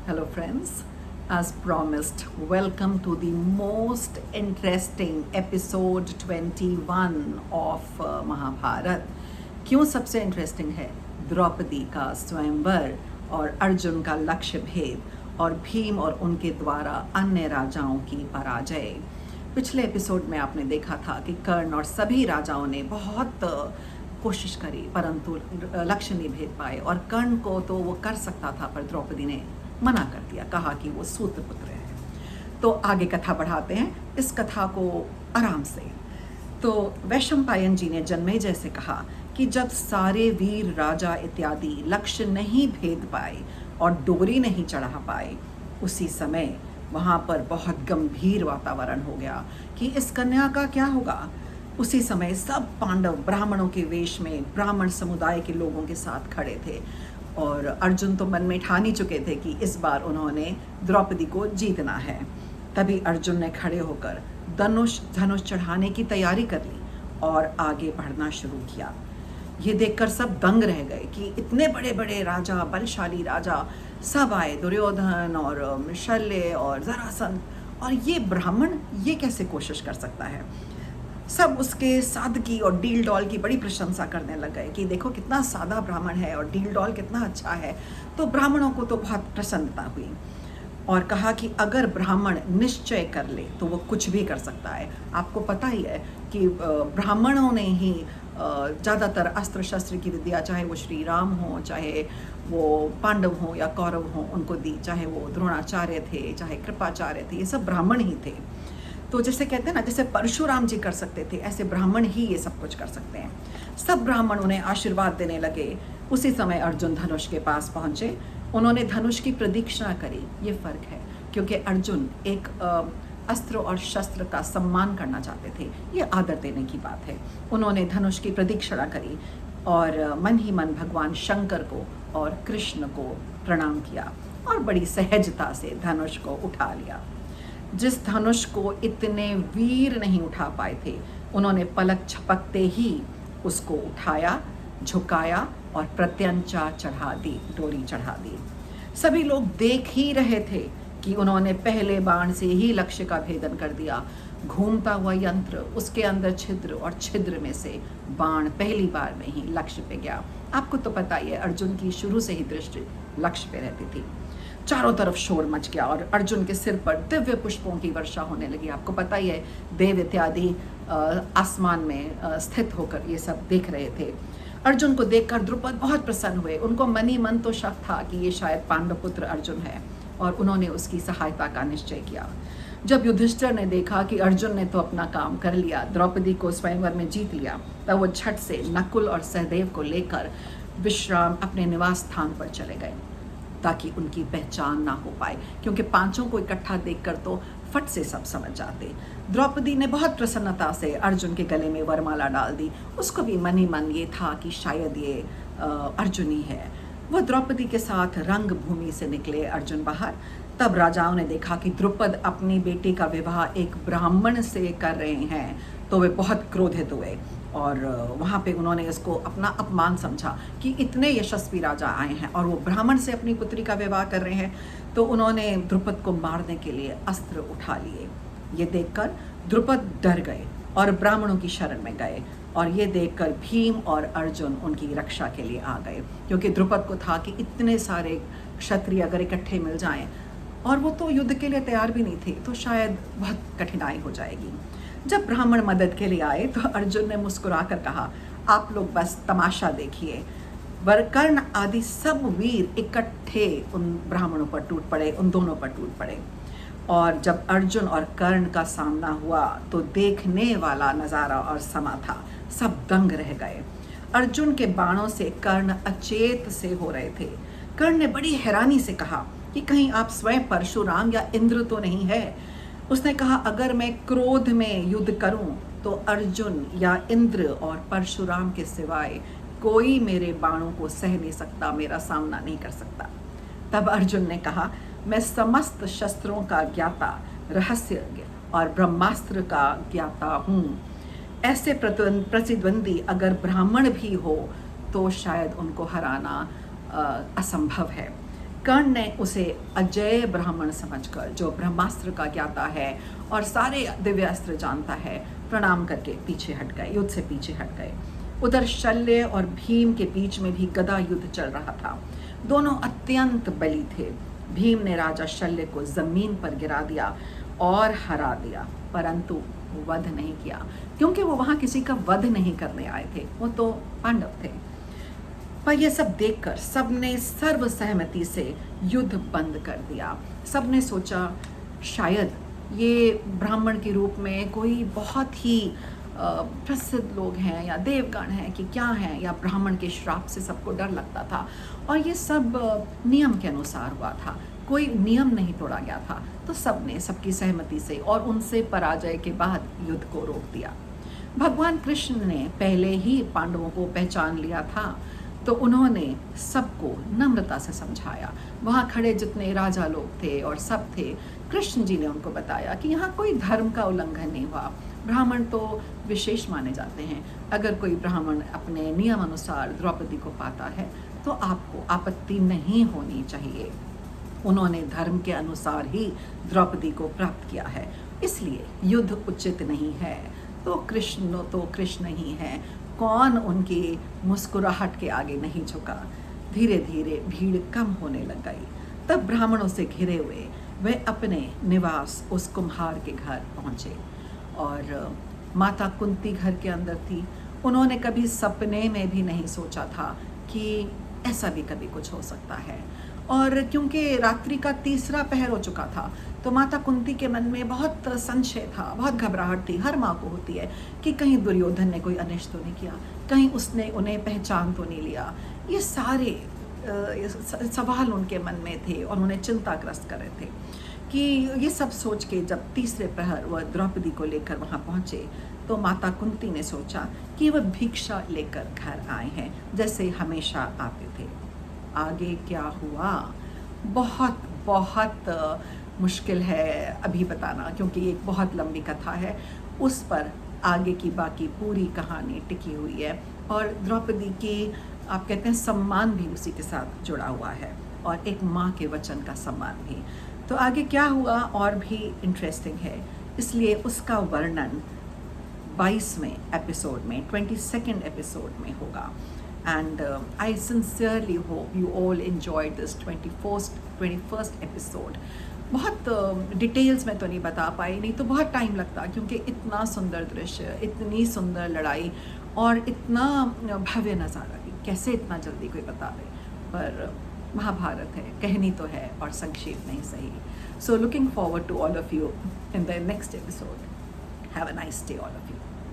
Hello, friends. As promised, welcome to the most interesting episode 21 of Mahabharat. क्यों सबसे interesting है? द्रौपदी का स्वयंवर और अर्जुन का लक्ष्य भेद और भीम और उनके द्वारा अन्य राजाओं की पराजय. पिछले एपिसोड में आपने देखा था कि कर्ण और सभी राजाओं ने बहुत कोशिश करी परंतु लक्ष्य नहीं भेद पाए और कर्ण को तो वो कर सकता था पर द्रौपदी ने मना कर दिया, कहा कि वो सूत्रपुत्र है. तो आगे कथा बढ़ाते हैं इस कथा को आराम से. तो वैशंपायन जी ने जन्मेजय से कहा कि जब सारे वीर राजा इत्यादि लक्ष्य नहीं भेद पाए और डोरी नहीं चढ़ा पाए, उसी समय वहाँ पर बहुत गंभीर वातावरण हो गया कि इस कन्या का क्या होगा. उसी समय सब पांडव ब्राह्मणों के वेश में ब्राह्मण समुदाय के लोगों के साथ खड़े थे और अर्जुन तो मन में ठान ही चुके थे कि इस बार उन्होंने द्रौपदी को जीतना है. तभी अर्जुन ने खड़े होकर धनुष चढ़ाने की तैयारी कर ली और आगे बढ़ना शुरू किया. ये देखकर सब दंग रह गए कि इतने बड़े बड़े राजा, बलशाली राजा सब आए, दुर्योधन और शल्य और जरासंध, और ये ब्राह्मण ये कैसे कोशिश कर सकता है. सब उसके सादगी और डील डॉल की बड़ी प्रशंसा करने लग गए कि देखो कितना सादा ब्राह्मण है और डील डॉल कितना अच्छा है. तो ब्राह्मणों को तो बहुत प्रसन्नता हुई और कहा कि अगर ब्राह्मण निश्चय कर ले तो वो कुछ भी कर सकता है. आपको पता ही है कि ब्राह्मणों ने ही ज़्यादातर अस्त्र शस्त्र की विद्या, चाहे वो श्री राम हो, चाहे वो पांडव हो या कौरव हो, उनको दी. चाहे वो द्रोणाचार्य थे, चाहे कृपाचार्य थे, ये सब ब्राह्मण ही थे. तो जैसे कहते हैं ना, जैसे परशुराम जी कर सकते थे, ऐसे ब्राह्मण ही ये सब कुछ कर सकते हैं. सब ब्राह्मण उन्हें आशीर्वाद देने लगे. उसी समय अर्जुन धनुष के पास पहुंचे. उन्होंने धनुष की प्रदीक्षा करी. ये फर्क है क्योंकि अर्जुन एक अस्त्र और शस्त्र का सम्मान करना चाहते थे. ये आदर देने की बात है. उन्होंने धनुष की प्रदीक्षा करी और मन ही मन भगवान शंकर को और कृष्ण को प्रणाम किया और बड़ी सहजता से धनुष को उठा लिया. जिस धनुष को इतने वीर नहीं उठा पाए थे, उन्होंने पलक झपकते ही उसको उठाया, झुकाया और प्रत्यंचा चढ़ा दी, डोरी चढ़ा दी. सभी लोग देख ही रहे थे कि उन्होंने पहले बाण से ही लक्ष्य का भेदन कर दिया. घूमता हुआ यंत्र, उसके अंदर छिद्र और छिद्र में से बाण पहली बार में ही लक्ष्य पे गया. आपको तो पता ही है, अर्जुन की शुरू से ही दृष्टि लक्ष्य पे रहती थी. चारों तरफ शोर मच गया और अर्जुन के सिर पर दिव्य पुष्पों की वर्षा होने लगी. आपको पता ही है, देव इत्यादि आसमान में स्थित होकर ये सब देख रहे थे. अर्जुन को देखकर द्रुपद बहुत प्रसन्न हुए. उनको मन ही मन तो शक था कि ये शायद पांडव पुत्र अर्जुन है और उन्होंने उसकी सहायता का निश्चय किया. जब युधिष्ठिर ने देखा कि अर्जुन ने तो अपना काम कर लिया, द्रौपदी को स्वयंवर में जीत लिया, तब वो झट से नकुल और सहदेव को लेकर विश्राम अपने निवास स्थान पर चले गए ताकि उनकी पहचान ना हो पाए, क्योंकि पांचों को इकट्ठा देखकर तो फट से सब समझ जाते. द्रौपदी ने बहुत प्रसन्नता से अर्जुन के गले में वरमाला डाल दी. उसको भी मन ही मन ये था कि शायद ये अर्जुन ही है. वह द्रौपदी के साथ रंग भूमि से निकले अर्जुन बाहर. तब राजाओं ने देखा कि द्रुपद अपनी बेटी का विवाह एक ब्राह्मण से कर रहे हैं, तो वे बहुत क्रोधित हुए और वहाँ पे उन्होंने इसको अपना अपमान समझा कि इतने यशस्वी राजा आए हैं और वो ब्राह्मण से अपनी पुत्री का विवाह कर रहे हैं. तो उन्होंने द्रुपद को मारने के लिए अस्त्र उठा लिए. ये देखकर द्रुपद डर गए और ब्राह्मणों की शरण में गए और ये देखकर भीम और अर्जुन उनकी रक्षा के लिए आ गए, क्योंकि द्रुपद को था कि इतने सारे क्षत्रिय अगर इकट्ठे मिल जाएं, और वो तो युद्ध के लिए तैयार भी नहीं थे, तो शायद बहुत कठिनाई हो जाएगी. जब ब्राह्मण मदद के लिए आए तो अर्जुन ने मुस्कुराकर कहा, आप लोग बस तमाशा देखिए. वरकर्ण आदि सब वीर इकट्ठे उन ब्राह्मणों पर टूट पड़े, उन दोनों पर टूट पड़े. और जब अर्जुन और कर्ण का सामना हुआ तो देखने वाला नज़ारा और समा था. सब दंग रह गए. अर्जुन के बाणों से कर्ण अचेत से हो रहे थे. कर्ण ने बड़ी हैरानी से कहा कि कहीं आप स्वयं परशुराम या इंद्र तो नहीं है. उसने कहा, अगर मैं क्रोध में युद्ध करूं तो अर्जुन या इंद्र और परशुराम के सिवाय कोई मेरे बाणों को सह नहीं सकता, मेरा सामना नहीं कर सकता. तब अर्जुन ने कहा, मैं समस्त शस्त्रों का ज्ञाता, रहस्य और ब्रह्मास्त्र का ज्ञाता हूँ. ऐसे प्रतिद्वंदी अगर ब्राह्मण भी हो तो शायद उनको हराना असंभव है. कर्ण ने उसे अजय ब्राह्मण समझकर, जो ब्रह्मास्त्र का ज्ञाता है और सारे दिव्यास्त्र जानता है, प्रणाम करके पीछे हट गए, युद्ध से पीछे हट गए। उधर शल्य और भीम के बीच में भी गदा युद्ध चल रहा था। दोनों अत्यंत बली थे। भीम ने राजा शल्य को जमीन पर गिरा दिया और हरा दिया, परंतु वध नहीं किया, क्योंकि वो वहां किसी का वध नहीं करने आए थे, वो तो पांडव थे। पर यह सब देखकर सबने सर्व सहमति से युद्ध बंद कर दिया। सबने सोचा शायद ये ब्राह्मण के रूप में कोई बहुत ही प्रसिद्ध लोग हैं या देवगण हैं कि क्या हैं, या ब्राह्मण के श्राप से सबको डर लगता था, और ये सब नियम के अनुसार हुआ था, कोई नियम नहीं तोड़ा गया था। तो सबने सबकी सहमति से और उनसे पराजय के बाद युद्ध को रोक दिया। भगवान कृष्ण ने पहले ही पांडवों को पहचान लिया था, तो उन्होंने सबको नम्रता से समझाया। वहाँ खड़े जितने राजा लोग थे और सब थे, कृष्ण जी ने उनको बताया कि यहाँ कोई धर्म का उल्लंघन नहीं हुआ। ब्राह्मण तो विशेष माने जाते हैं। अगर कोई ब्राह्मण अपने नियम अनुसार द्रौपदी को पाता है तो आपको आपत्ति नहीं होनी चाहिए। उन्होंने धर्म के अनुसार ही द्रौपदी को प्राप्त किया है, इसलिए युद्ध उचित नहीं है। तो कृष्ण ही है, कौन उनकी मुस्कुराहट के आगे नहीं झुका। धीरे धीरे भीड़ कम होने लग गई। तब ब्राह्मणों से घिरे हुए वे अपने निवास उस कुम्हार के घर पहुँचे, और माता कुंती घर के अंदर थी। उन्होंने कभी सपने में भी नहीं सोचा था कि ऐसा भी कभी कुछ हो सकता है। और क्योंकि रात्रि का तीसरा पहर हो चुका था, तो माता कुंती के मन में बहुत संशय था, बहुत घबराहट थी। हर माँ को होती है कि कहीं दुर्योधन ने कोई अनिष्ट तो नहीं किया, कहीं उसने उन्हें पहचान तो नहीं लिया। ये सारे सवाल उनके मन में थे और उन्हें चिंताग्रस्त कर रहे थे। कि ये सब सोच के जब तीसरे प्रहर वह द्रौपदी को लेकर वहाँ पहुँचे, तो माता कुंती ने सोचा कि वह भिक्षा लेकर घर आए हैं, जैसे हमेशा आते थे। आगे क्या हुआ बहुत बहुत मुश्किल है अभी बताना, क्योंकि एक बहुत लंबी कथा है। उस पर आगे की बाकी पूरी कहानी टिकी हुई है, और द्रौपदी की आप कहते हैं सम्मान भी उसी के साथ जुड़ा हुआ है, और एक माँ के वचन का सम्मान भी। तो आगे क्या हुआ और भी इंटरेस्टिंग है, इसलिए उसका वर्णन 22वें एपिसोड में, 22nd एपिसोड में होगा। And I sincerely hope you all enjoyed this 21st episode. बहुत डिटेल्स में तो नहीं बता पाई, नहीं तो बहुत टाइम लगता, क्योंकि इतना सुंदर दृश्य, इतनी सुंदर लड़ाई और इतना भव्य नज़ारा कि कैसे इतना जल्दी कोई बता दे। पर महाभारत है, कहनी तो है और संक्षेप नहीं सही। So looking forward to all of you in the next episode. Have a nice day all of you.